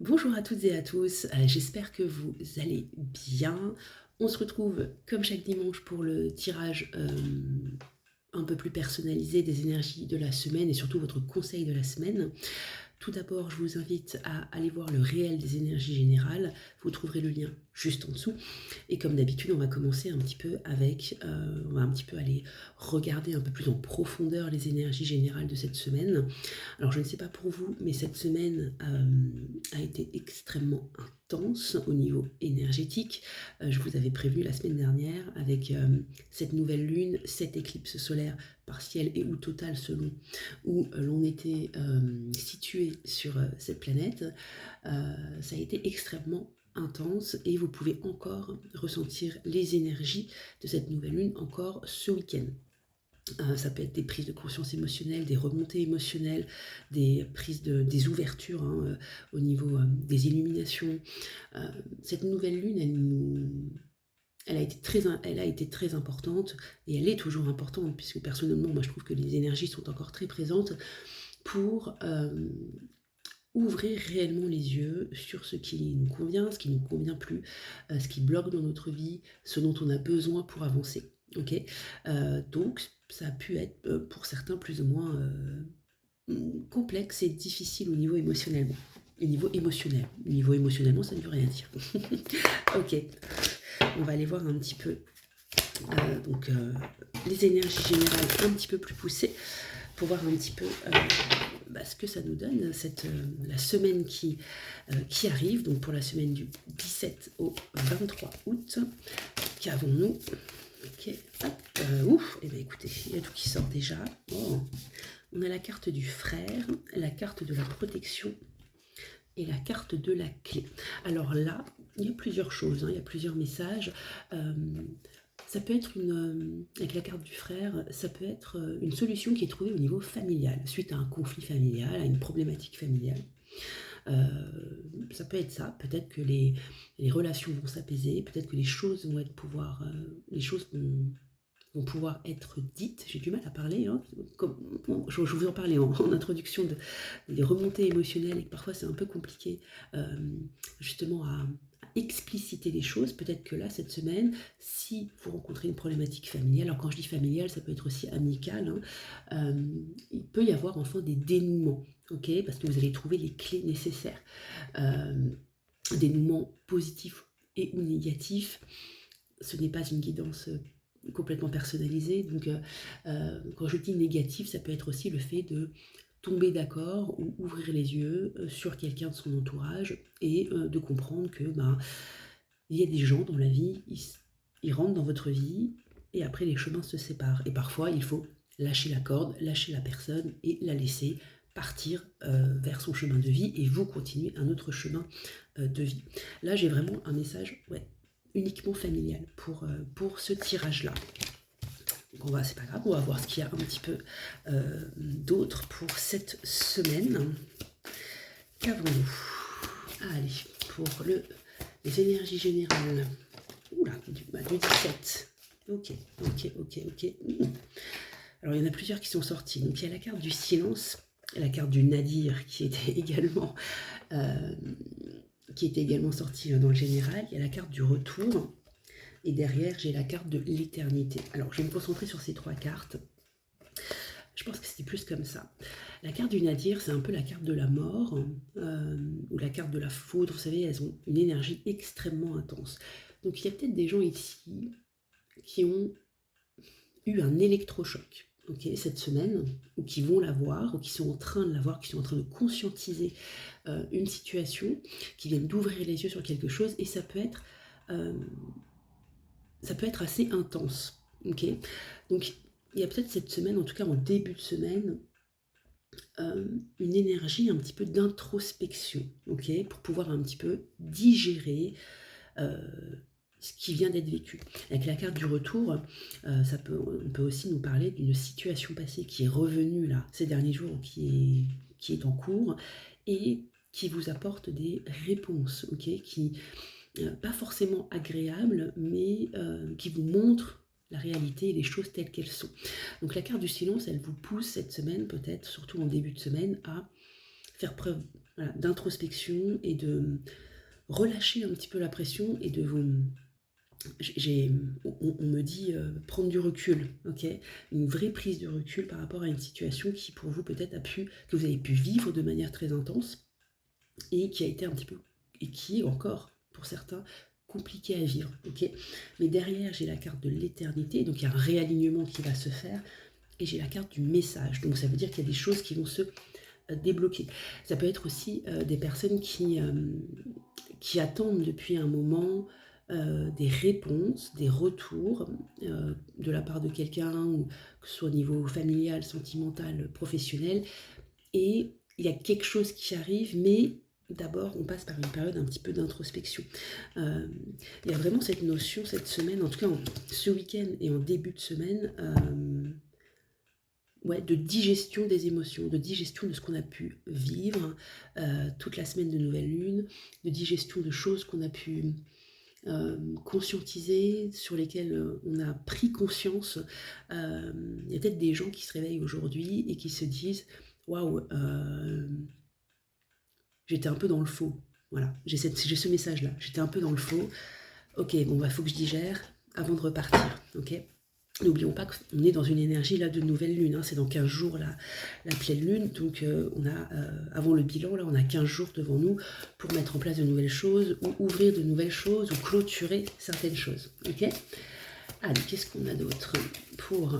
Bonjour à toutes et à tous, j'espère que vous allez bien. On se retrouve comme chaque dimanche pour le tirage un peu plus personnalisé des énergies de la semaine et surtout votre conseil de la semaine. Tout d'abord, je vous invite à aller voir le réel des énergies générales. Vous trouverez le lien juste en dessous. Et comme d'habitude, on va commencer un petit peu avec, on va un petit peu aller regarder un peu plus en profondeur les énergies générales de cette semaine. Alors, je ne sais pas pour vous, mais cette semaine a été extrêmement intense au niveau énergétique. Je vous avais prévenu la semaine dernière avec cette nouvelle lune, cette éclipse solaire partielle et ou totale selon où l'on était situé sur cette planète. Ça a été extrêmement intense et vous pouvez encore ressentir les énergies de cette nouvelle lune encore ce week-end. Ça peut être des prises de conscience émotionnelles, des remontées émotionnelles, des prises des ouvertures au niveau des illuminations. Cette nouvelle lune, elle a été très importante et elle est toujours importante puisque personnellement, moi je trouve que les énergies sont encore très présentes pour ouvrir réellement les yeux sur ce qui nous convient, ce qui ne nous convient plus, ce qui bloque dans notre vie, ce dont on a besoin pour avancer. Ok, donc ça a pu être pour certains plus ou moins complexe et difficile au niveau émotionnellement. Au niveau émotionnellement, ça ne veut rien dire. Ok, on va aller voir un petit peu les énergies générales un petit peu plus poussées pour voir un petit peu ce que ça nous donne, la semaine qui arrive, donc pour la semaine du 17 au 23 août. Qu'avons-nous? Ok, hop, ouf, et bien écoutez, il y a tout qui sort déjà. Oh. On a la carte du frère, la carte de la protection et la carte de la clé. Alors là, il y a plusieurs choses, il y a plusieurs messages. Ça peut être avec la carte du frère, ça peut être une solution qui est trouvée au niveau familial, suite à un conflit familial, à une problématique familiale. Ça peut être ça, peut-être que les relations vont s'apaiser, peut-être que les choses vont pouvoir être dites. J'ai du mal à parler, je vous en parlais en introduction des remontées émotionnelles et que parfois c'est un peu compliqué justement à expliciter les choses. Peut-être que là, cette semaine, si vous rencontrez une problématique familiale, alors quand je dis familiale, ça peut être aussi amical, il peut y avoir enfin des dénouements, ok, parce que vous allez trouver les clés nécessaires. Dénouements positifs et ou négatifs. Ce n'est pas une guidance complètement personnalisée. Donc, quand je dis négatif, ça peut être aussi le fait de tomber d'accord ou ouvrir les yeux sur quelqu'un de son entourage et de comprendre que il y a des gens dans la vie, ils rentrent dans votre vie et après les chemins se séparent. Et parfois, il faut lâcher la corde, lâcher la personne et la laisser partir vers son chemin de vie et vous continuez un autre chemin de vie. Là, j'ai vraiment un message uniquement familial pour ce tirage-là. C'est pas grave, on va voir ce qu'il y a un petit peu d'autre pour cette semaine. Qu'avons-nous? Allez, pour les énergies générales. Oula, du 17. Ok. Alors, il y en a plusieurs qui sont sortis. Donc, il y a la carte du silence, la carte du nadir qui était également sortie dans le général. Il y a la carte du retour. Et derrière, j'ai la carte de l'éternité. Alors, je vais me concentrer sur ces trois cartes. Je pense que c'était plus comme ça. La carte du nadir, c'est un peu la carte de la mort ou la carte de la foudre. Vous savez, elles ont une énergie extrêmement intense. Donc, il y a peut-être des gens ici qui ont eu un électrochoc cette semaine, ou qui vont l'avoir, ou qui sont en train de l'avoir, qui sont en train de conscientiser une situation, qui viennent d'ouvrir les yeux sur quelque chose, et ça peut être assez intense. Donc, il y a peut-être cette semaine, en tout cas en début de semaine, une énergie un petit peu d'introspection, pour pouvoir un petit peu digérer ce qui vient d'être vécu. Avec la carte du retour, on peut aussi nous parler d'une situation passée qui est revenue là ces derniers jours, qui est en cours et qui vous apporte des réponses, qui pas forcément agréables, mais qui vous montrent la réalité et les choses telles qu'elles sont. Donc la carte du silence, elle vous pousse cette semaine, peut-être, surtout en début de semaine, à faire preuve voilà, d'introspection et de relâcher un petit peu la pression et de vous... on me dit prendre du recul, ok, une vraie prise de recul par rapport à une situation qui pour vous peut-être que vous avez pu vivre de manière très intense et qui a été un petit peu, et qui est encore pour certains compliqué à vivre, ok. Mais derrière j'ai la carte de l'éternité, donc il y a un réalignement qui va se faire, et j'ai la carte du message, donc ça veut dire qu'il y a des choses qui vont se débloquer. Ça peut être aussi des personnes qui attendent depuis un moment des réponses, des retours de la part de quelqu'un, ou que ce soit au niveau familial, sentimental, professionnel, et il y a quelque chose qui arrive, mais d'abord on passe par une période un petit peu d'introspection. Il y a vraiment cette notion cette semaine, en tout cas ce week-end et en début de semaine, ouais, de digestion des émotions, de digestion de ce qu'on a pu vivre toute la semaine de nouvelle lune, de digestion de choses qu'on a pu conscientiser, sur lesquelles on a pris conscience. Il y a peut-être des gens qui se réveillent aujourd'hui et qui se disent waouh, j'étais un peu dans le faux. Voilà, j'ai ce message-là, j'étais un peu dans le faux. Ok, bon, bah, faut que je digère avant de repartir, ok. N'oublions pas qu'on est dans une énergie là de nouvelle lune, hein. C'est dans 15 jours la pleine lune, donc on a, avant le bilan, là, on a 15 jours devant nous pour mettre en place de nouvelles choses, ou ouvrir de nouvelles choses, ou clôturer certaines choses, ok. Allez, qu'est-ce qu'on a d'autre pour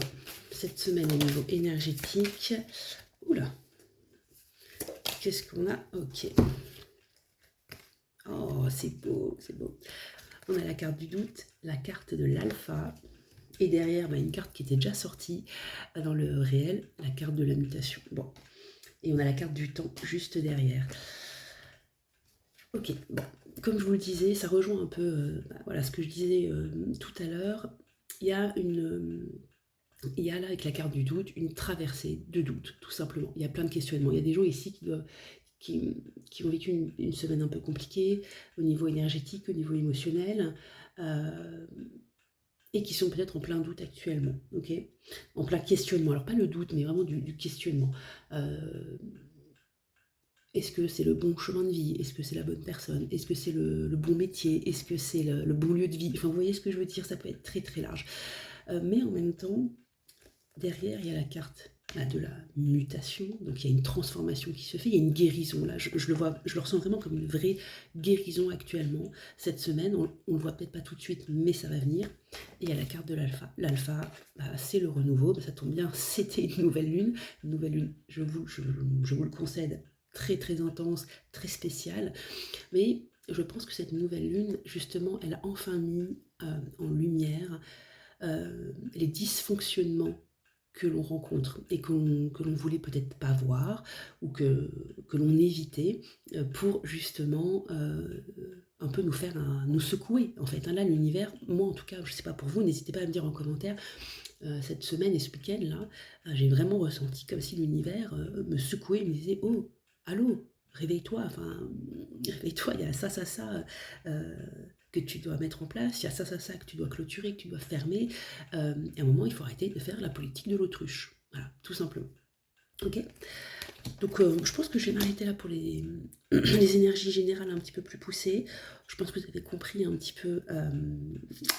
cette semaine au niveau énergétique? Oula, qu'est-ce qu'on a? Ok. Oh, c'est beau, c'est beau. On a la carte du doute, la carte de l'alpha, et derrière, une carte qui était déjà sortie dans le réel, la carte de la mutation. Bon, et on a la carte du temps juste derrière. Ok, bon, comme je vous le disais, ça rejoint un peu voilà, ce que je disais tout à l'heure. Il y a là, avec la carte du doute, une traversée de doute, tout simplement. Il y a plein de questionnements. Il y a des gens ici qui ont vécu une semaine un peu compliquée au niveau énergétique, au niveau émotionnel, et qui sont peut-être en plein doute actuellement, ok, en plein questionnement. Alors pas le doute, mais vraiment du questionnement. Est-ce que c'est le bon chemin de vie? Est-ce que c'est la bonne personne? Est-ce que c'est le bon métier? Est-ce que c'est le bon lieu de vie? Enfin, vous voyez ce que je veux dire, ça peut être très très large. Mais en même temps, derrière, il y a la carte de la mutation, donc il y a une transformation qui se fait, il y a une guérison là, je le ressens vraiment comme une vraie guérison actuellement, cette semaine, on le voit peut-être pas tout de suite, mais ça va venir. Et il y a la carte de l'alpha, c'est le renouveau, ça tombe bien, c'était une nouvelle lune, je vous le concède, très très intense, très spéciale, mais je pense que cette nouvelle lune, justement, elle a enfin mis en lumière les dysfonctionnements que l'on rencontre et que l'on voulait peut-être pas voir, ou que l'on évitait, pour justement un peu nous secouer en fait. Là, l'univers, moi en tout cas, je sais pas pour vous, n'hésitez pas à me dire en commentaire, cette semaine et ce week-end là, j'ai vraiment ressenti comme si l'univers me secouait, me disait oh, allô, réveille-toi, réveille-toi, il y a ça, que tu dois mettre en place, il y a ça que tu dois clôturer, que tu dois fermer. À un moment, il faut arrêter de faire la politique de l'autruche. Voilà, tout simplement. Ok. Donc, je pense que je vais m'arrêter là pour les énergies générales un petit peu plus poussées. Je pense que vous avez compris un petit peu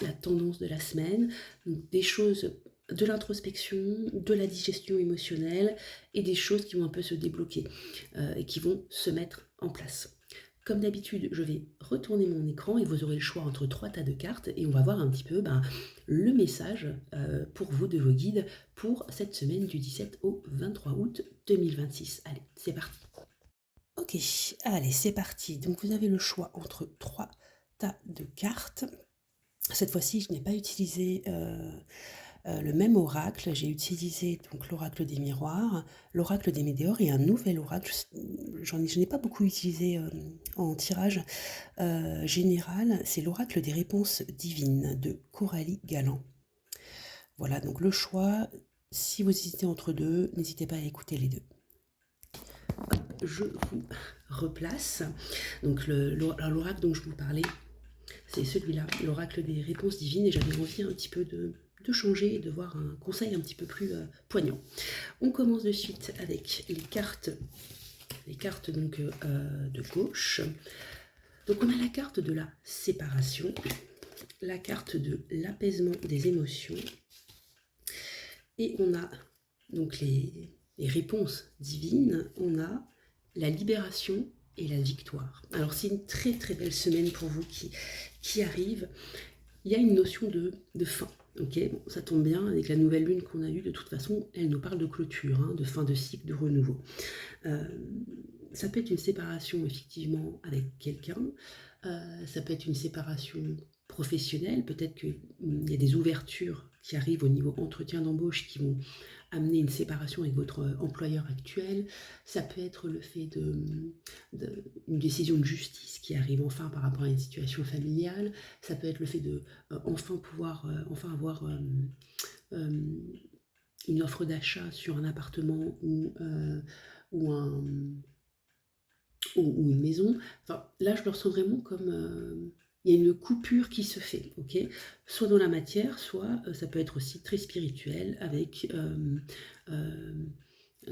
la tendance de la semaine. Donc, des choses de l'introspection, de la digestion émotionnelle, et des choses qui vont un peu se débloquer et qui vont se mettre en place. Comme d'habitude, je vais retourner mon écran et vous aurez le choix entre 3 tas de cartes, et on va voir un petit peu le message pour vous de vos guides pour cette semaine du 17 au 23 août 2026. Allez, c'est parti. Ok, allez, c'est parti. Donc vous avez le choix entre 3 tas de cartes. Cette fois-ci, je n'ai pas utilisé le même oracle. J'ai utilisé donc l'oracle des miroirs, l'oracle des météores et un nouvel oracle. Je n'ai pas beaucoup utilisé en tirage général. C'est l'oracle des réponses divines de Coralie Galland. Voilà, donc le choix. Si vous hésitez entre deux, n'hésitez pas à écouter les deux. Je vous replace. Donc l'oracle dont je vous parlais, c'est celui-là, l'oracle des réponses divines, et j'avais envie un petit peu de changer et de voir un conseil un petit peu plus poignant. On commence de suite avec les cartes les cartes donc de gauche. Donc on a la carte de la séparation, la carte de l'apaisement des émotions, et on a donc les réponses divines, on a la libération et la victoire. Alors c'est une très très belle semaine pour vous qui arrive. Il y a une notion de fin. Ok, bon, ça tombe bien, avec la nouvelle lune qu'on a eue, de toute façon, elle nous parle de clôture, hein, de fin de cycle, de renouveau. Ça peut être une séparation effectivement avec quelqu'un, ça peut être une séparation professionnelle, peut-être qu'il y a des ouvertures qui arrivent au niveau entretien d'embauche qui vont amener une séparation avec votre employeur actuel, ça peut être le fait une décision de justice qui arrive enfin par rapport à une situation familiale, ça peut être le fait de enfin pouvoir enfin avoir une offre d'achat sur un appartement ou une maison. Enfin, là, je le ressens vraiment comme il y a une coupure qui se fait, ok, soit dans la matière, soit ça peut être aussi très spirituel avec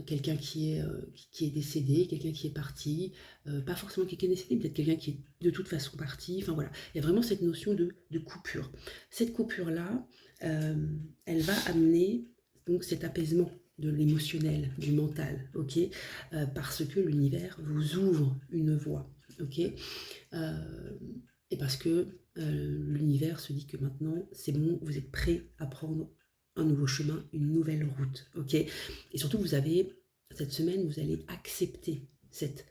quelqu'un qui est décédé, quelqu'un qui est parti, pas forcément quelqu'un décédé, peut-être quelqu'un qui est de toute façon parti. Enfin voilà, il y a vraiment cette notion de coupure. Cette coupure-là, elle va amener donc cet apaisement de l'émotionnel, du mental, ok, parce que l'univers vous ouvre une voie, ok, et parce que l'univers se dit que maintenant c'est bon, vous êtes prêt à prendre un nouveau chemin, une nouvelle route, ok, et surtout vous avez cette semaine, vous allez accepter cette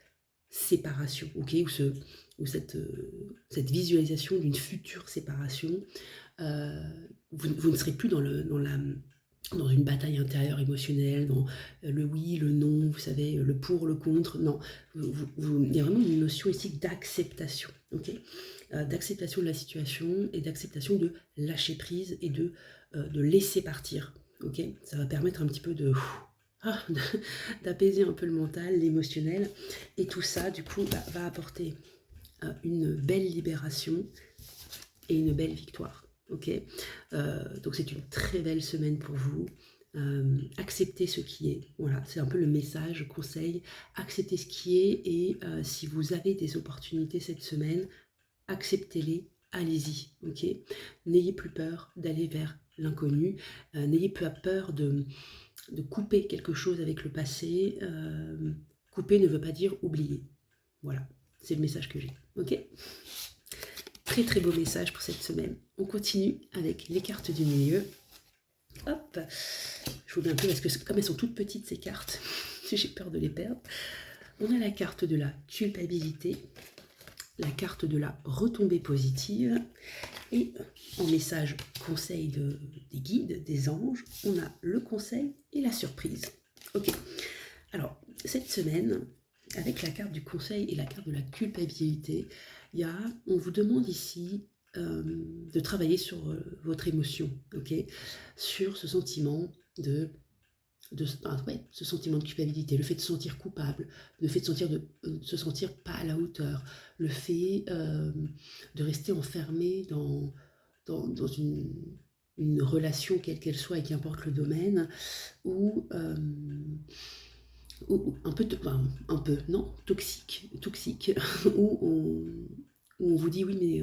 séparation, ok, ou cette visualisation d'une future séparation. Vous ne serez plus dans une bataille intérieure émotionnelle, dans le oui, le non, vous savez, le pour, le contre. Non, il y a vraiment une notion ici d'acceptation, ok, d'acceptation de la situation et d'acceptation de lâcher prise et de laisser partir, ok. Ça va permettre un petit peu d'apaiser un peu le mental, l'émotionnel, et tout ça, du coup, va apporter une belle libération et une belle victoire. Ok, donc c'est une très belle semaine pour vous. Acceptez ce qui est. Voilà, c'est un peu le message, conseil. Acceptez ce qui est et si vous avez des opportunités cette semaine, acceptez-les, allez-y. Ok, n'ayez plus peur d'aller vers l'inconnu. N'ayez pas peur de couper quelque chose avec le passé. Couper ne veut pas dire oublier. Voilà, c'est le message que j'ai. Ok. Très très beau message pour cette semaine. On continue avec les cartes du milieu. Hop, je vous mets un peu parce que comme elles sont toutes petites ces cartes, j'ai peur de les perdre. On a la carte de la culpabilité, la carte de la retombée positive et en message conseil des guides, des anges, on a le conseil et la surprise. Ok, alors cette semaine, avec la carte du conseil et la carte de la culpabilité, on vous demande ici de travailler sur votre émotion, ok, sur ce sentiment ce sentiment de culpabilité, le fait de se sentir coupable, le fait de se sentir pas à la hauteur, le fait de rester enfermé dans une relation quelle qu'elle soit et qu'importe le domaine, ou un peu, non, toxique, où on vous dit oui mais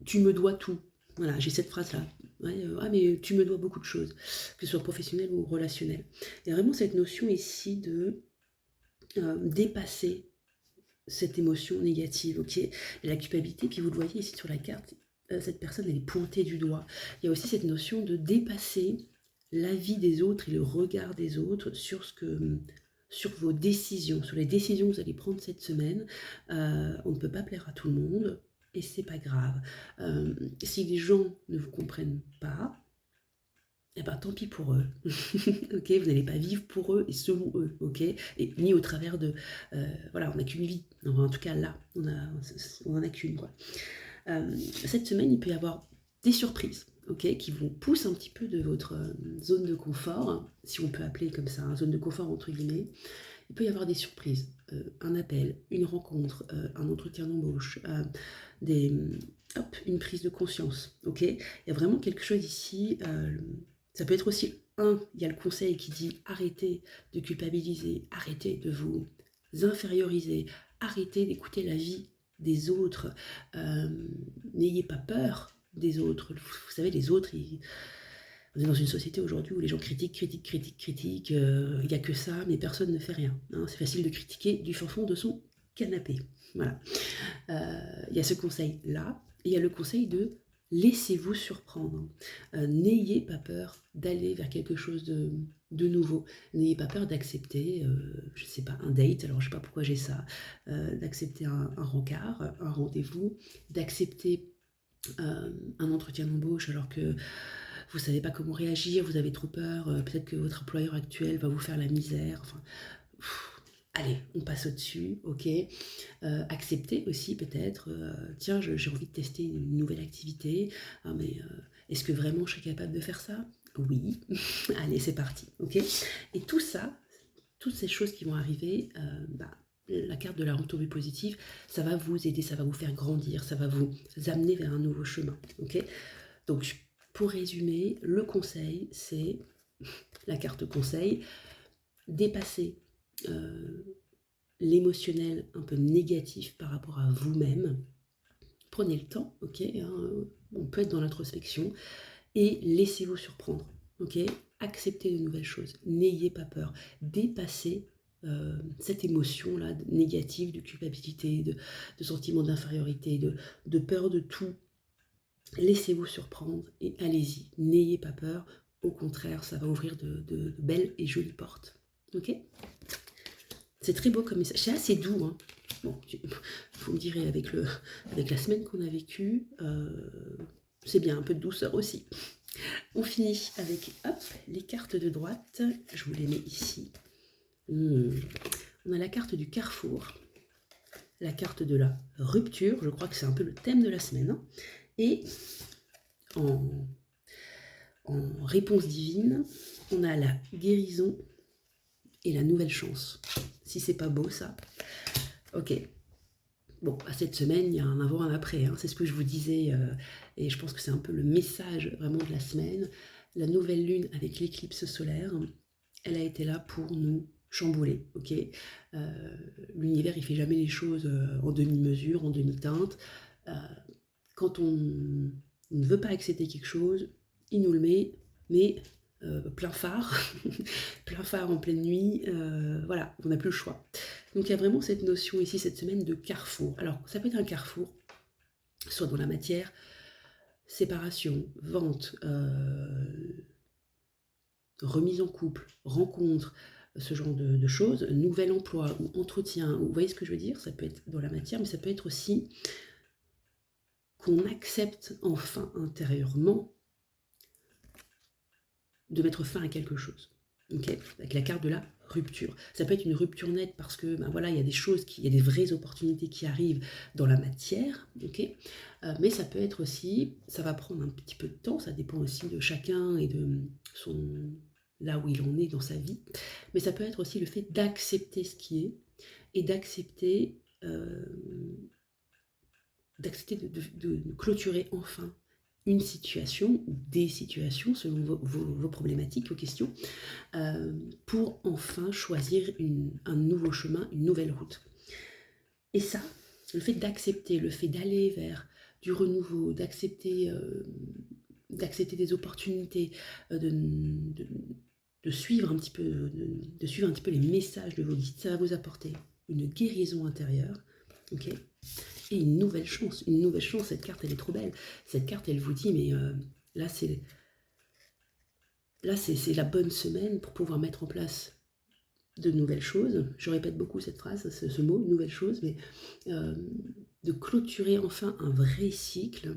tu me dois tout. Voilà, j'ai cette phrase-là. Ouais, ah mais tu me dois beaucoup de choses, que ce soit professionnel ou relationnel. Il y a vraiment cette notion ici de dépasser cette émotion négative, ok. Et la culpabilité, puis vous le voyez ici sur la carte, cette personne elle est pointée du doigt. Il y a aussi cette notion de dépasser l'avis des autres et le regard des autres sur vos décisions, sur les décisions que vous allez prendre cette semaine. On ne peut pas plaire à tout le monde et c'est pas grave. Si les gens ne vous comprennent pas, eh ben tant pis pour eux. Ok, vous n'allez pas vivre pour eux et selon eux, ok, et ni au travers de voilà, on n'a qu'une vie. Enfin, en tout cas là, on en a qu'une quoi. Cette semaine, il peut y avoir des surprises, ok, qui vous poussent un petit peu de votre zone de confort, si on peut appeler comme ça, zone de confort entre guillemets. Il peut y avoir des surprises, un appel, une rencontre, un entretien d'embauche, une prise de conscience, ok. Il y a vraiment quelque chose ici, Ça peut être aussi, il y a le conseil qui dit arrêtez de culpabiliser, arrêtez de vous inférioriser, arrêtez d'écouter la vie des autres, n'ayez pas peur des autres. Vous savez, les autres, on est dans une société aujourd'hui où les gens critiquent, il n'y a que ça, mais personne ne fait rien. Hein. C'est facile de critiquer du fin fond de son canapé. Voilà. Il y a ce conseil-là, et il y a le conseil de laissez-vous surprendre. N'ayez pas peur d'aller vers quelque chose de nouveau. N'ayez pas peur d'accepter, je ne sais pas, un date, alors je ne sais pas pourquoi j'ai ça, d'accepter un rencard, un rendez-vous, d'accepter un entretien d'embauche alors que vous ne savez pas comment réagir, vous avez trop peur, peut-être que votre employeur actuel va vous faire la misère, enfin... Allez, on passe au-dessus, ok. Accepter aussi peut-être, tiens, j'ai envie de tester une nouvelle activité, ah, mais est-ce que vraiment je suis capable de faire ça? Oui, allez, c'est parti, ok. Et tout ça, toutes ces choses qui vont arriver, la carte de la retombée positive, ça va vous aider, ça va vous faire grandir, ça va vous amener vers un nouveau chemin, ok. Donc, pour résumer, le conseil, c'est la carte conseil, dépasser l'émotionnel un peu négatif par rapport à vous-même. Prenez le temps, ok, hein, on peut être dans l'introspection, et laissez-vous surprendre, ok. Acceptez de nouvelles choses, n'ayez pas peur, dépassez cette émotion-là négative, de culpabilité, de sentiment d'infériorité, de peur de tout. Laissez-vous surprendre et allez-y, n'ayez pas peur, au contraire, ça va ouvrir de belles et jolies portes, ok. C'est très beau comme message, c'est assez doux, hein. Bon, vous me direz, avec la semaine qu'on a vécue, c'est bien, un peu de douceur aussi. On finit avec, hop, les cartes de droite, je vous les mets ici. On a la carte du carrefour, la carte de la rupture, je crois que c'est un peu le thème de la semaine, hein. Et en réponse divine, on a la guérison et la nouvelle chance. Si c'est pas beau ça, ok. Bon, à cette semaine, il y a un avant, un après, hein. C'est ce que je vous disais, et je pense que c'est un peu le message vraiment de la semaine. La nouvelle lune avec l'éclipse solaire, elle a été là pour nous chambouler, ok. L'univers, il fait jamais les choses en demi-mesure, en demi-teinte. Quand on ne veut pas accepter quelque chose, il nous le met, mais plein phare, plein phare en pleine nuit, voilà, on n'a plus le choix. Donc il y a vraiment cette notion ici, cette semaine de carrefour. Alors ça peut être un carrefour, soit dans la matière, séparation, vente, remise en couple, rencontre, ce genre de choses, nouvel emploi ou entretien, vous voyez ce que je veux dire? Ça peut être dans la matière, mais ça peut être aussi qu'on accepte enfin intérieurement de mettre fin à quelque chose, ok, avec la carte de la rupture. Ça peut être une rupture nette parce que voilà, il y a des choses, il y a des vraies opportunités qui arrivent dans la matière, ok, mais ça peut être aussi, ça va prendre un petit peu de temps, ça dépend aussi de chacun et de là où il en est dans sa vie, mais ça peut être aussi le fait d'accepter ce qui est et d'accepter de clôturer enfin une situation ou des situations selon vos problématiques, vos questions, pour enfin choisir un nouveau chemin, une nouvelle route. Et ça, le fait d'accepter, le fait d'aller vers du renouveau, d'accepter des opportunités, de suivre un petit peu, de suivre un petit peu les messages de vos guides, ça va vous apporter une guérison intérieure, ok, et une nouvelle chance, cette carte elle est trop belle, cette carte elle vous dit mais là c'est la bonne semaine pour pouvoir mettre en place de nouvelles choses, je répète beaucoup cette phrase, ce mot, nouvelle chose, mais de clôturer enfin un vrai cycle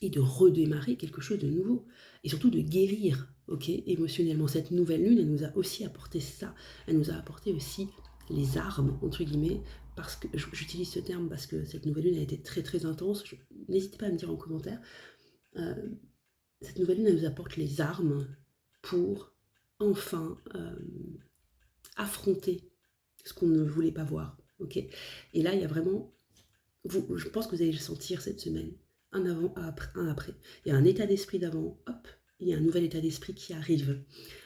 et de redémarrer quelque chose de nouveau, et surtout de guérir, ok, émotionnellement. Cette nouvelle lune, elle nous a aussi apporté ça, elle nous a apporté aussi les armes, entre guillemets, parce que j'utilise ce terme parce que cette nouvelle lune a été très très intense, n'hésitez pas à me dire en commentaire, cette nouvelle lune, elle nous apporte les armes pour enfin affronter ce qu'on ne voulait pas voir, ok. Et là, il y a vraiment, je pense que vous allez le sentir cette semaine, un avant, un après. Il y a un état d'esprit d'avant, hop, il y a un nouvel état d'esprit qui arrive.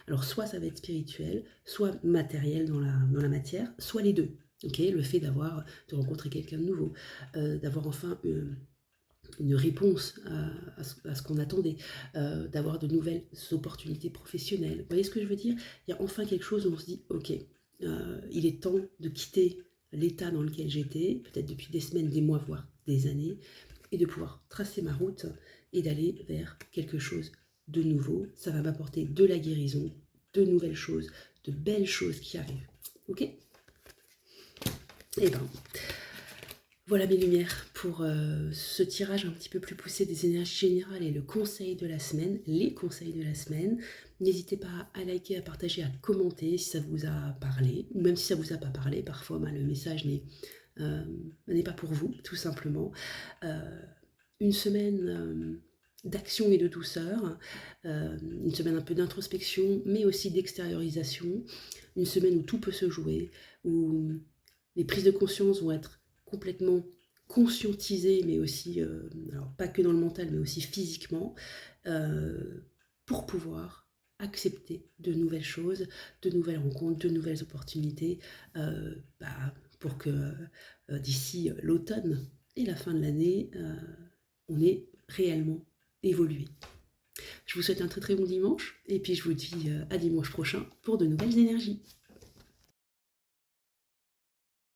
Alors soit ça va être spirituel, soit matériel dans la matière, soit les deux. Okay, le fait de rencontrer quelqu'un de nouveau, d'avoir enfin une réponse à ce qu'on attendait, d'avoir de nouvelles opportunités professionnelles. Vous voyez ce que je veux dire? Il y a enfin quelque chose où on se dit, ok, il est temps de quitter l'état dans lequel j'étais, peut-être depuis des semaines, des mois, voire des années, et de pouvoir tracer ma route et d'aller vers quelque chose de nouveau. Ça va m'apporter de la guérison, de nouvelles choses, de belles choses qui arrivent. Ok? Eh ben, voilà mes lumières pour ce tirage un petit peu plus poussé des énergies générales et le conseil de la semaine, les conseils de la semaine. N'hésitez pas à liker, à partager, à commenter si ça vous a parlé, ou même si ça vous a pas parlé, parfois le message n'est pas pour vous, tout simplement. Une semaine d'action et de douceur, une semaine un peu d'introspection, mais aussi d'extériorisation, une semaine où tout peut se jouer, où les prises de conscience vont être complètement conscientisées, mais aussi, alors pas que dans le mental, mais aussi physiquement, pour pouvoir accepter de nouvelles choses, de nouvelles rencontres, de nouvelles opportunités, pour que d'ici l'automne et la fin de l'année, on ait réellement évolué. Je vous souhaite un très très bon dimanche, et puis je vous dis à dimanche prochain pour de nouvelles énergies.